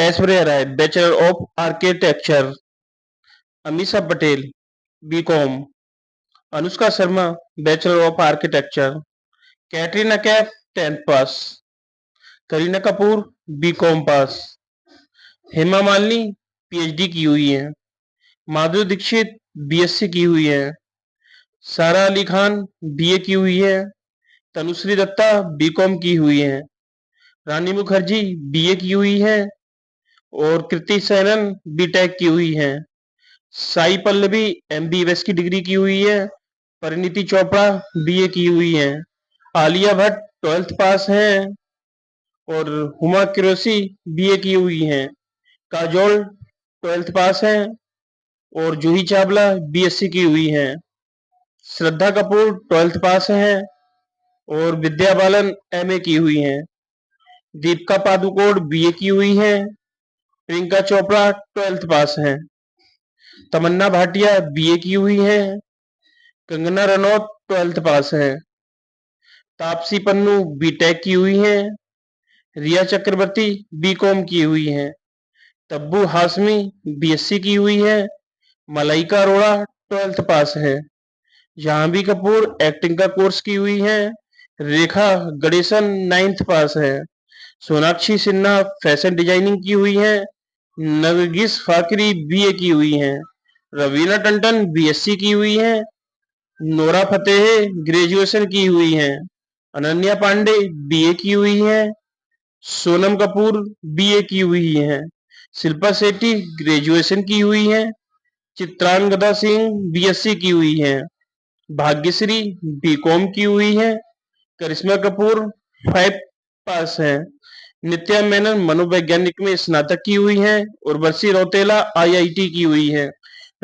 Aishwarya Rai bachelor of architecture, Amisha Patel BCom, Anushka Sharma bachelor of architecture, Katrina Kaif 10th pass, Kareena Kapoor BCom pass, Hema Malini PhD की हुई है, Madhuri Dixit BSc की हुई है, सारा अली खान बीए की हुई है, तनुश्री दत्ता बीकॉम की हुई है, रानी मुखर्जी बीए की हुई है और कृति सेनन बीटेक की हुई है, साई पल्लवी एमबीबीएस की डिग्री की हुई है, परिणीति चोपड़ा बीए की हुई है, आलिया भट्ट 12th पास है और हुमा कुरैशी बीए की हुई है, काजोल 12th पास है और जूही चावला बीएससी की हुई है, श्रद्धा कपूर 12th पास है और विद्या बालन एमए की हुई है, दीपिका पादुकोण बीए की हुई है, प्रियंका चोपड़ा 12th पास है, तमन्ना भाटिया बीए की हुई है, कंगना रनौत 12th पास है, तापसी पन्नू बीटेक की हुई है, रिया चक्रवर्ती बीकॉम की हुई है, तब्बू हाशमी बीएससी की हुई है, मलाइका अरोड़ा 12th पास है, जाह्नवी कपूर एक्टिंग का कोर्स की हुई है, रेखा गणेशन 9th पास है, सोनाक्षी सिन्हा फैशन डिजाइनिंग की हुई है, नरगिस फाकरी बीए की हुई है, रवीना टंडन बीएससी की हुई है, नोरा फतेही ग्रेजुएशन की हुई है, अनन्या पांडे बीए की हुई है, सोनम कपूर बीए की हुई है, शिल्पा शेट्टी ग्रेजुएशन की हुई है, चित्रांगदा सिंह बीएससी की हुई है, भाग्यश्री बीकॉम की हुई है, करिश्मा कपूर 5 पास है, नित्या मेनन मनोवैज्ञानिक में स्नातक की हुई है और बरसी रौतेला आईआईटी की हुई है,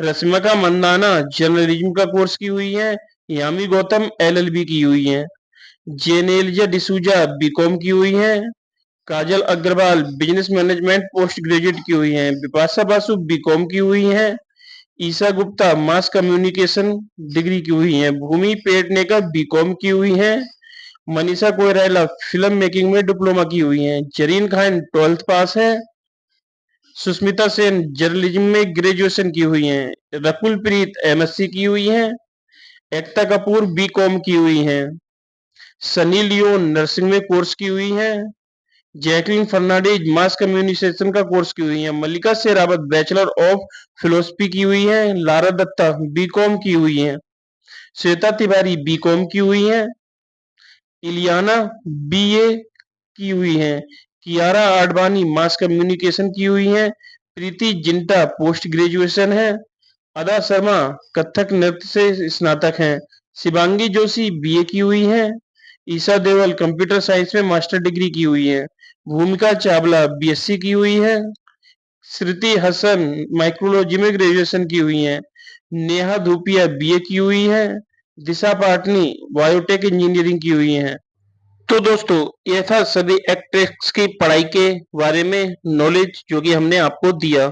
रश्मिका मंदाना जर्नलिज्म का कोर्स की हुई है, यामी गौतम एलएलबी की हुई है, जेनेलिया डिसूजा बीकॉम की हुई है, Kajal Agarwal business management post graduate की हुई है, बिपाशा बासु बीकॉम की हुई है, Esha Gupta mass communication degree की हुई है, भूमि पेडनेकर बीकॉम की हुई है, मनीषा कोइराला फिल्म मेकिंग में डिप्लोमा की हुई है, जरीन खान 12th पास है, सुष्मिता सेन जर्नलिज्म में ग्रेजुएशन की हुई है, रकुल प्रीत एमएससी की हुई है, एकता कपूर बीकॉम की हुई है, सनी लियोन नर्सिंग में कोर्स की हुई है, जैकलिन फर्नांडीज मास कम्युनिकेशन का कोर्स की हुई है, मल्लिका शेरावत बैचलर ऑफ फिलोसफी की हुई है, लारा दत्ता बीकॉम की हुई है, श्वेता तिवारी बीकॉम की हुई है, इलियाना बीए की हुई है, कियारा आडवाणी मास कम्युनिकेशन की हुई है, प्रीति जिंटा पोस्ट ग्रेजुएशन है, अदा शर्मा कथक नृत्य से स्नातक हैं, शिवांगी जोशी बीए की हुई है, ईशा देवल कंप्यूटर साइंस में मास्टर डिग्री की हुई है, भूमिका चावला बीएससी की हुई है, श्रुति हसन माइक्रोलॉजी में ग्रेजुएशन की हुई है, नेहा धूपिया बीए की हुई है, दिशा पाटनी बायोटेक इंजीनियरिंग की हुई है। तो दोस्तों ये था सभी एक्ट्रेस की पढ़ाई के बारे में नॉलेज जो कि हमने आपको दिया।